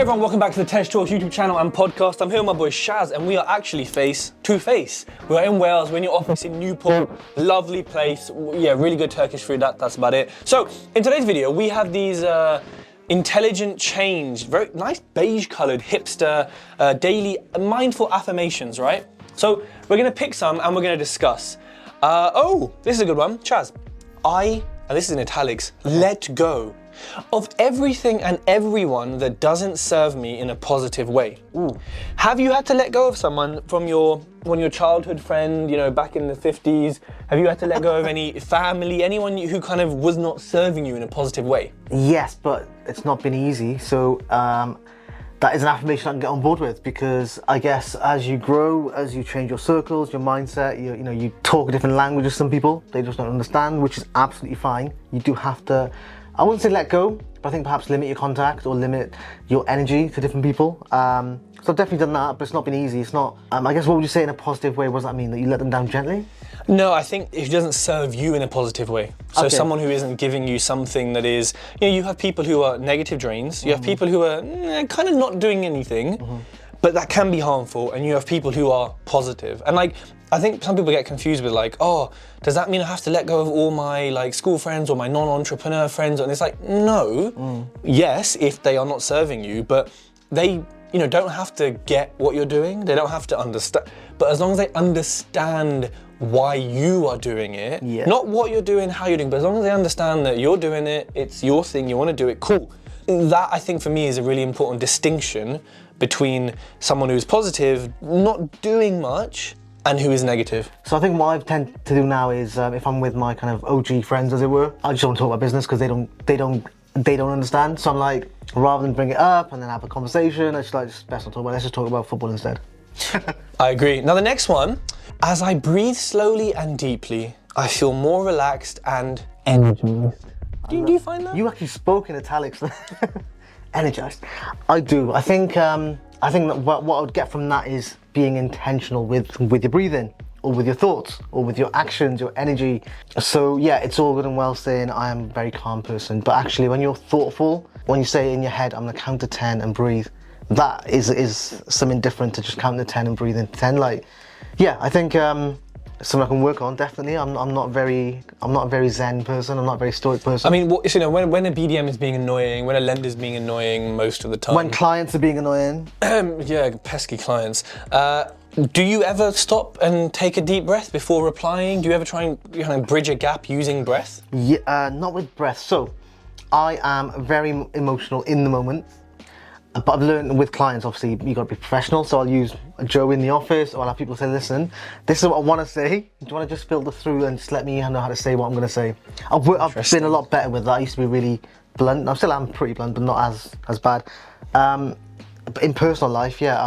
everyone, welcome back to the Test Talks YouTube channel and podcast. I'm here with my boy Shaz and we are actually face to face. We're in Wales, we're in your office in Newport, lovely place. Yeah, really good Turkish food, that's about it. So, in today's video, we have these intelligent change, very nice beige colored hipster daily mindful affirmations, right? So, we're gonna pick some and we're gonna discuss. This is a good one. Shaz, and this is in italics, let go of everything and everyone that doesn't serve me in a positive way. Ooh. Have you had to let go of someone from your childhood friend, you know, back in the 50s? Have you had to let go of any family, anyone who kind of was not serving you in a positive way? Yes, but it's not been easy. So that is an affirmation I can get on board with, because I guess as you grow, as you change your circles, your mindset, you talk a different language with some people, they just don't understand, which is absolutely fine. You do have to, I wouldn't say let go, but I think perhaps limit your contact or limit your energy to different people. So I've definitely done that, but it's not been easy. It's not, I guess, what would you say in a positive way? What does that mean? That you let them down gently? No, I think it doesn't serve you in a positive way. So someone who isn't giving you something that is, you have people who are negative drains, you have people who are kind of not doing anything, but that can be harmful, and you have people who are positive. And like, I think some people get confused with like, oh, does that mean I have to let go of all my like school friends or my non-entrepreneur friends? And it's like, no, yes, if they are not serving you, but they, don't have to get what you're doing. They don't have to understand, but as long as they understand why you are doing it, not what you're doing, how you're doing, but as long as they understand that you're doing it, it's your thing, you want to do it, cool. That, I think, for me is a really important distinction between someone who's positive, not doing much, and who is negative. So I think what I tend to do now is, if I'm with my kind of OG friends, as it were, I just don't talk about business because they don't understand. So I'm like, rather than bring it up and then have a conversation, it's best not talk about it. Let's just talk about football instead. I agree. Now the next one, as I breathe slowly and deeply, I feel more relaxed and energized. Do you find that? You actually spoke in italics. Energized. I do. I think that what I would get from that is being intentional with your breathing, or with your thoughts, or with your actions, your energy. So yeah, it's all good and well saying I am a very calm person, but actually when you're thoughtful, when you say in your head, I'm gonna count to 10 and breathe, that is something different to just counting to 10 and breathing 10. Like, yeah, I think something I can work on, definitely. I'm not a very zen person, I'm not a very stoic person. I mean, when a BDM is being annoying, when a lender's being annoying most of the time. When clients are being annoying. Yeah, pesky clients. Do you ever stop and take a deep breath before replying? Do you ever try and bridge a gap using breath? Yeah, not with breath. So, I am very emotional in the moment. But I've learned with clients, obviously, you've got to be professional. So I'll use Joe in the office, or I'll have people say, listen, this is what I want to say. Do you want to just filter through and just let me know how to say what I'm going to say? I've been a lot better with that. I used to be really blunt. I still am pretty blunt, but not as bad. But in personal life, yeah,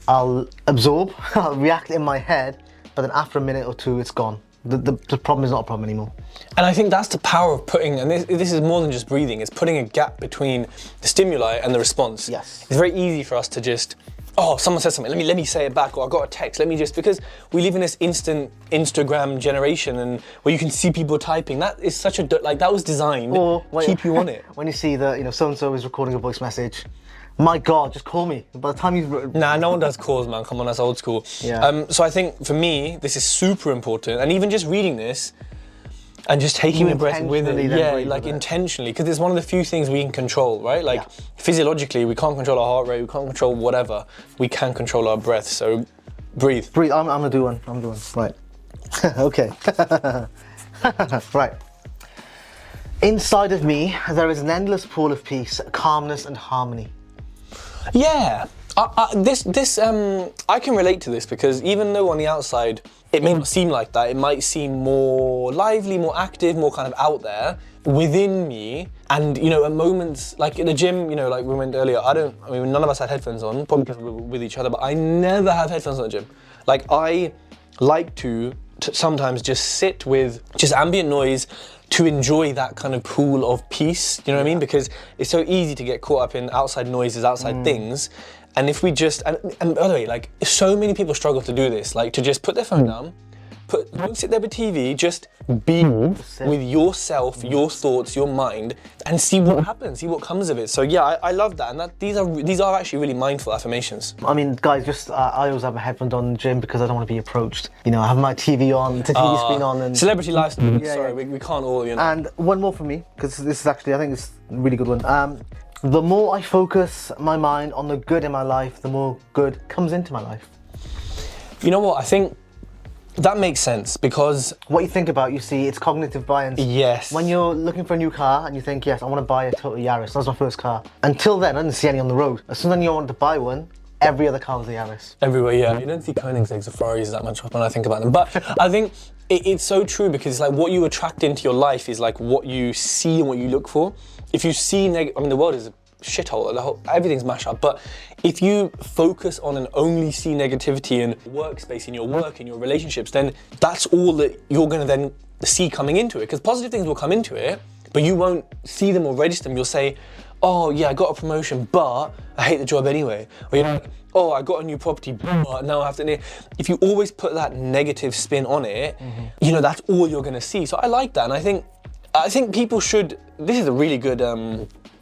I'll absorb, I'll react in my head, but then after a minute or two, it's gone. The problem is not a problem anymore. And I think that's the power of putting, and this is more than just breathing, it's putting a gap between the stimuli and the response. Yes. It's very easy for us to just, someone says something, let me say it back, or I got a text, because we live in this instant Instagram generation, and where you can see people typing, that is such that was designed to keep you on it. When you see that, so-and-so is recording a voice message, my God, just call me. By the time you... Nah, no one does calls, man. Come on, that's old school. Yeah. So I think for me, this is super important. And even just reading this and just taking a breath with it. Yeah, intentionally. Because it's one of the few things we can control, right? Physiologically, we can't control our heart rate, we can't control whatever. We can control our breath, so breathe. Breathe, I'm gonna do one. Right. Okay. Right. Inside of me, there is an endless pool of peace, calmness and harmony. Yeah, I can relate to this, because even though on the outside it may not seem like that, it might seem more lively, more active, more kind of out there, within me, and at moments, like in the gym, like we went earlier, none of us had headphones on, probably because we're with each other, but I never have headphones on the gym. Like, I like to sometimes just sit with just ambient noise, to enjoy that kind of pool of peace, you know what I mean? Because it's so easy to get caught up in outside noises, outside things. And if we just, and by the way, so many people struggle to do this, to just put their phone down, don't sit there with TV, just be with yourself, your thoughts, your mind, and see what happens, see what comes of it. So yeah, I love that, and these are actually really mindful affirmations. I mean, guys, just I always have my headphones on in the gym because I don't want to be approached. You know, I have my TV on, the TV screen on, and celebrity lifestyle. Sorry, we can't all, you know. And one more for me, because this is actually, I think it's a really good one. The more I focus my mind on the good in my life, the more good comes into my life. You know what? I think that makes sense, because what you think about, you see, it's cognitive bias. Yes. When you're looking for a new car and you think, yes, I want to buy a Toyota Yaris, that was my first car. Until then, I didn't see any on the road. As soon as you wanted to buy one, every other car was a Yaris. Everywhere, yeah. You don't see Koenigseggs or Ferraris that much when I think about them. But I think it's so true, because it's like what you attract into your life is like what you see and what you look for. If you see the world is a shithole, everything's mashed up. But if you focus on and only see negativity in workspace, in your work, in your relationships, then that's all that you're going to then see coming into it. Because positive things will come into it, but you won't see them or register them. You'll say, oh yeah, I got a promotion, but I hate the job anyway. Or you're like, oh, I got a new property, but now I have to. If you always put that negative spin on it, you know, that's all you're going to see. So I like that, and I think people should. This is a really good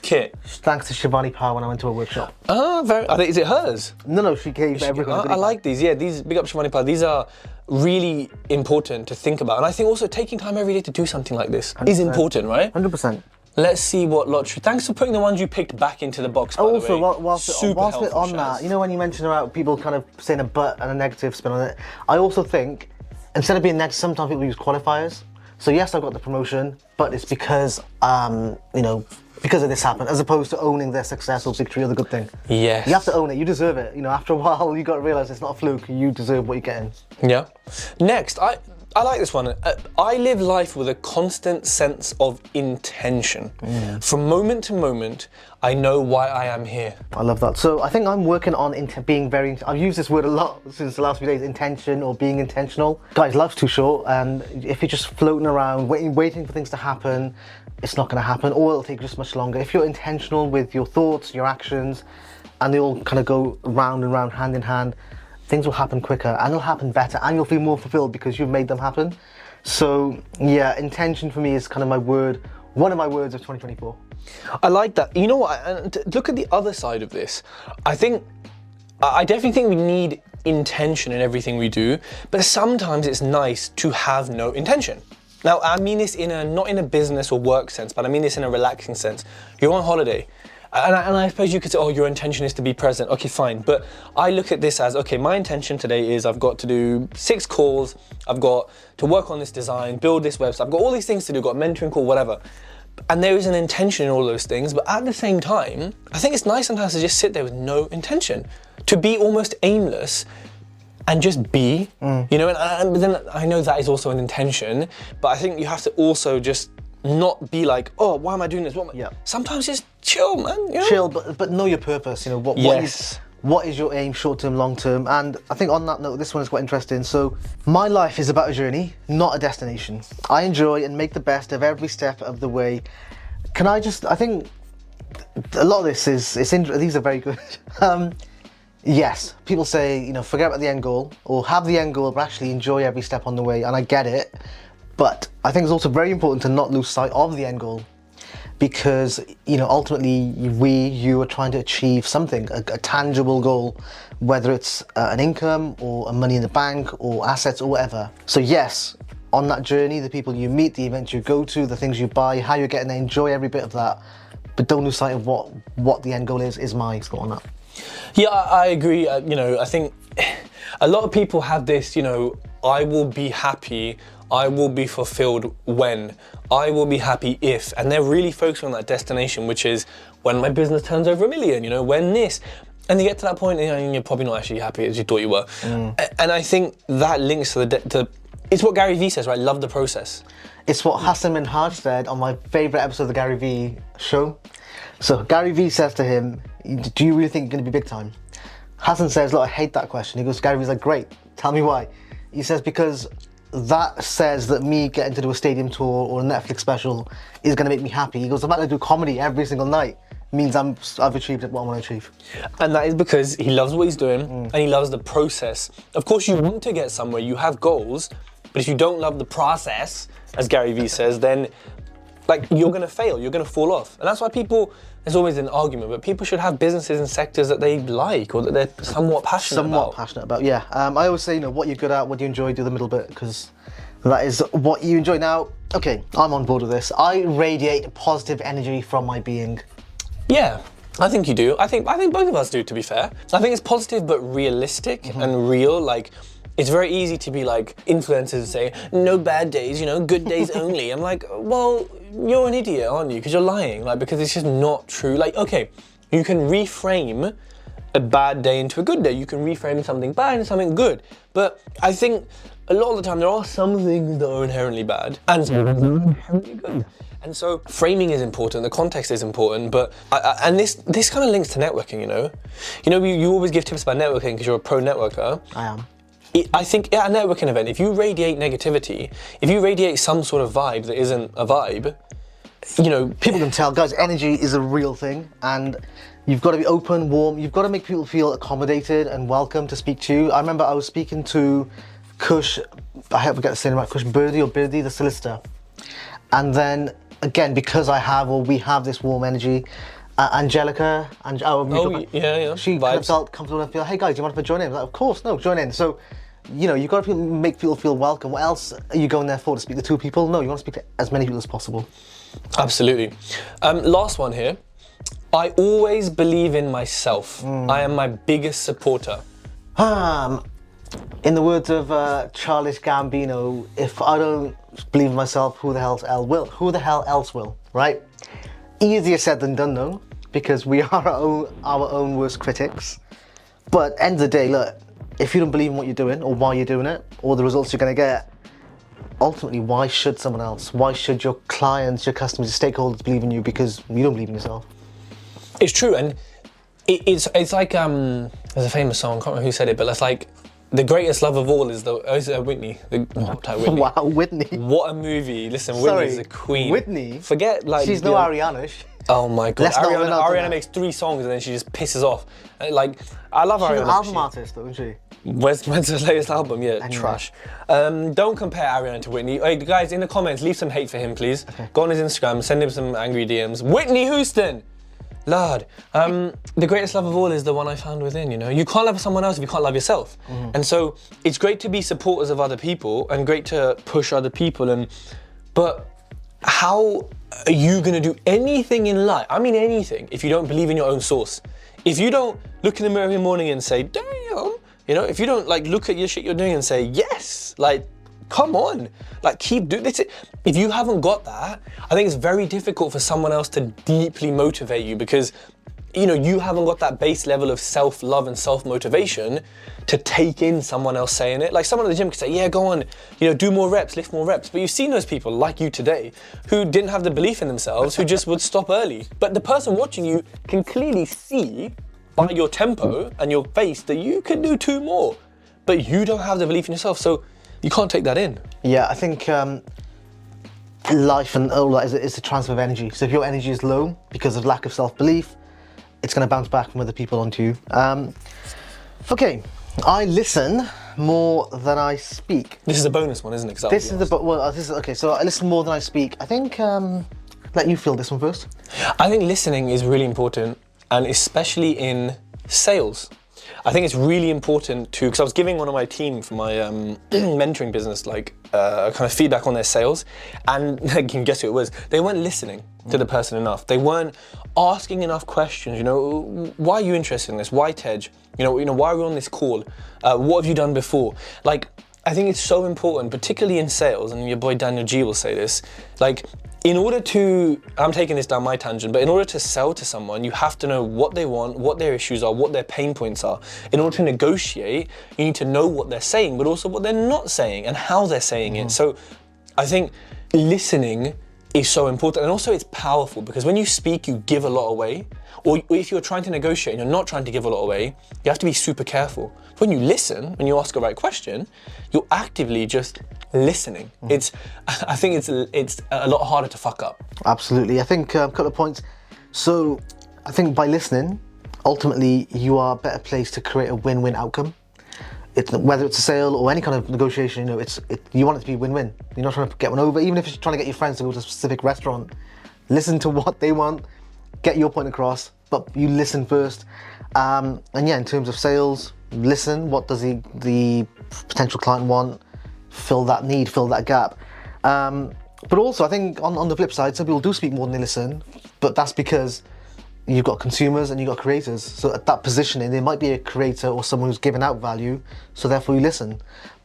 kit. Thanks to Shivani Power when I went to a workshop. Is it hers? No, she gave everyone. I like these. Yeah, these big up Shivani Power. These are really important to think about, and I think also taking time every day to do something like this 100%. Is important, right? 100%. Let's see what lottery. Thanks for putting the ones you picked back into the box. By also, the way. whilst we're on that, you know, when you mentioned about people kind of saying a but and a negative spin on it, I also think instead of being negative, sometimes people use qualifiers. So yes, I got the promotion, but it's because you know, because of this happened, as opposed to owning their success or victory or the good thing. Yes. You have to own it. You deserve it. You know, after a while, you got to realise it's not a fluke. You deserve what you're getting. Yeah. Next, I like this one. I live life with a constant sense of intention. From moment to moment, I know why I am here. I love that. So I think I'm working on being very, I've used this word a lot since the last few days, intention or being intentional. Guys, life's too short, and if you're just floating around, waiting for things to happen, it's not going to happen, or it'll take just much longer. If you're intentional with your thoughts, your actions, and they all kind of go round and round, hand in hand, things will happen quicker and they'll happen better, and you'll feel more fulfilled because you've made them happen. So yeah, intention for me is kind of my word, one of my words of 2024. I like that. You know what? And look at the other side of this. I definitely think we need intention in everything we do, but sometimes it's nice to have no intention. Now, I mean this not in a business or work sense, but I mean this in a relaxing sense. You're on holiday. And I suppose you could say, oh, your intention is to be present. Okay, fine. But I look at this as, okay, my intention today is I've got to do 6 calls. I've got to work on this design, build this website. I've got all these things to do, got a mentoring call, whatever. And there is an intention in all those things. But at the same time, I think it's nice sometimes to just sit there with no intention, to be almost aimless and just be, you know, but then I know that is also an intention, but I think you have to also just not be like, oh, why am I doing this? Sometimes just chill, man. You know? Chill, but know your purpose. You know what is your aim, short term, long term. And I think on that note, this one is quite interesting. So my life is about a journey, not a destination. I enjoy and make the best of every step of the way. I think a lot of this these are very good. Yes, people say, you know, forget about the end goal, or have the end goal, but actually enjoy every step on the way. And I get it. But I think it's also very important to not lose sight of the end goal, because, you know, ultimately you are trying to achieve something, a tangible goal, whether it's an income or a money in the bank or assets or whatever. So yes, on that journey, the people you meet, the events you go to, the things you buy, how you're getting there, enjoy every bit of that, but don't lose sight of what the end goal is my thought on that. Yeah, I agree. You know, I think a lot of people have this, you know, I will be happy, I will be fulfilled when, I will be happy if, and they're really focused on that destination, which is when my business turns over $1 million, you know, when this, and you get to that point, you know, and you're probably not actually happy as you thought you were. And I think that links to it's what Gary Vee says, right? Love the process. It's what Hassan Minhaj said on my favorite episode of the Gary Vee show. So Gary Vee says to him, do you really think you're going to be big time? Hassan says, look, I hate that question. He goes, Gary Vee's like, great, tell me why. He says, because that says that me getting to do a stadium tour or a Netflix special is going to make me happy. He goes, the fact that I do comedy every single night means I've achieved what I want to achieve. And that is because he loves what he's doing and he loves the process. Of course, you want to get somewhere, you have goals, But if you don't love the process, as Gary Vee says, then like you're gonna fail, you're gonna fall off. And that's why there's always an argument, but people should have businesses in sectors that they like or that they're somewhat passionate about. Yeah. I always say, what you're good at, what you enjoy, do the middle bit, because that is what you enjoy. Now, okay, I'm on board with this. I radiate positive energy from my being. Yeah, I think you do. I think both of us do, to be fair. I think it's positive but realistic and real. Like, it's very easy to be like influencers and say, no bad days, good days only. I'm like, well, you're an idiot, aren't you? Because you're lying, like, because it's just not true. Like, okay, you can reframe a bad day into a good day. You can reframe something bad into something good. But I think a lot of the time there are some things that are inherently bad and some things that are inherently good. And so framing is important, the context is important, but and this kind of links to networking, you always give tips about networking because you're a pro networker. I am. I think at a networking event, if you radiate negativity, if you radiate some sort of vibe that isn't a vibe, people can tell, guys, energy is a real thing, and you've got to be open, warm, you've got to make people feel accommodated and welcome to speak to you. I remember I was speaking to Kush, I forget to say it right, Kush Birdi, the solicitor. And then, again, because we have this warm energy, Angelica, she felt comfortable and feel, hey guys, do you mind if I join in? I was like, of course, no, join in. So, you've got to make people feel welcome. What else are you going there for, to speak to two people? No, you want to speak to as many people as possible. Absolutely. Last one here. I always believe in myself. I am my biggest supporter. In the words of Childish Gambino, if I don't believe in myself, who the hell else will, right? Easier said than done though, because we are our own worst critics. But end of the day, look, if you don't believe in what you're doing or why you're doing it or the results you're going to get, ultimately, why should someone else? Why should your clients, your customers, your stakeholders believe in you because you don't believe in yourself? It's true, and it's like there's a famous song, I can't remember who said it, but it's like the greatest love of all is Whitney. Whitney. Wow, Whitney. What a movie! Listen, Whitney's a queen. Whitney. Forget like she's no Ariana. Oh my god, Ariana makes 3 songs and then she just pisses off. Like, I love Ariana. She's an album artist though, isn't she? When's her latest album? Yeah, anyway. Trash. Don't compare Ariana to Whitney. Hey, guys, in the comments, leave some hate for him, please. Okay. Go on his Instagram, send him some angry DMs. Whitney Houston! Lord, the greatest love of all is the one I found within, You can't love someone else if you can't love yourself. And so, it's great to be supporters of other people and great to push other people, but how are you going to do anything in life, I mean anything, if you don't believe in your own source? If you don't look in the mirror every morning and say, damn, if you don't look at your shit you're doing and say, yes, come on, keep doing this. If you haven't got that, I think it's very difficult for someone else to deeply motivate you because, you haven't got that base level of self-love and self-motivation to take in someone else saying it. Like someone at the gym could say, yeah, go on, do more reps, lift more reps. But you've seen those people like you today who didn't have the belief in themselves, who just would stop early. But the person watching you can clearly see by your tempo and your face that you can do 2 more, but you don't have the belief in yourself. So you can't take that in. Yeah, I think life and all that is a transfer of energy. So if your energy is low because of lack of self-belief, it's going to bounce back from other people onto you. Okay, I listen more than I speak. This is a bonus one, isn't it? Okay. So I listen more than I speak. I think let you fill this one first. I think listening is really important, and especially in sales. I think it's really important because I was giving one of my team for my mentoring business kind of feedback on their sales, and you can guess who it was. They weren't listening to the person enough. They weren't asking enough questions. Why are you interested in this? Why Tej? Why are we on this call? What have you done before? I think it's so important, particularly in sales, and your boy Daniel G will say this. In order to, I'm taking this down my tangent, but in order to sell to someone, you have to know what they want, what their issues are, what their pain points are. In order to negotiate, you need to know what they're saying, but also what they're not saying and how they're saying it. So I think listening is so important, and also it's powerful because when you speak, you give a lot away. Or if you're trying to negotiate and you're not trying to give a lot away, you have to be super careful. When you listen, when you ask a right question, you're actively just listening. I think it's a lot harder to fuck up. Absolutely. I think a couple of points. So I think by listening, ultimately you are better placed to create a win-win outcome. whether it's a sale or any kind of negotiation, you want it to be win-win. You're not trying to get one over, even if you're trying to get your friends to go to a specific restaurant. Listen to what they want, get your point across, but you listen first. And yeah, in terms of sales, listen. What does the potential client want? Fill that need, fill that gap. But also, I think on the flip side, some people do speak more than they listen, but that's because you've got consumers and you've got creators. So at that positioning, there might be a creator or someone who's giving out value, so therefore you listen.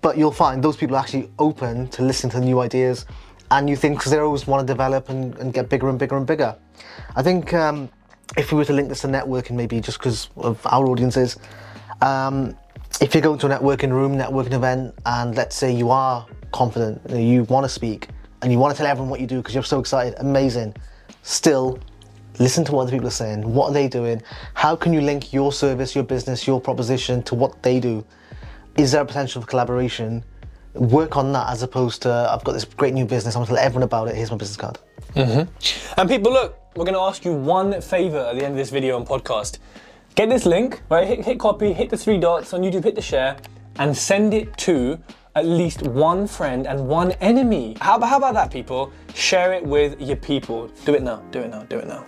But you'll find those people are actually open to listen to new ideas, and you think, because they always want to develop and get bigger and bigger and bigger. I think if we were to link this to networking, maybe just because of our audiences, if you go into a networking room, networking event, and let's say you are confident, you want to speak, and you want to tell everyone what you do because you're so excited, amazing. Still, listen to what other people are saying. What are they doing? How can you link your service, your business, your proposition to what they do? Is there a potential for collaboration? Work on that as opposed to, I've got this great new business, I'm going to tell everyone about it, here's my business card. And people, look, we're going to ask you one favor at the end of this video and podcast. Get this link, right? Hit copy, hit the 3 dots on YouTube, hit the share, and send it to at least one friend and one enemy. How about that, people? Share it with your people. Do it now, do it now, do it now.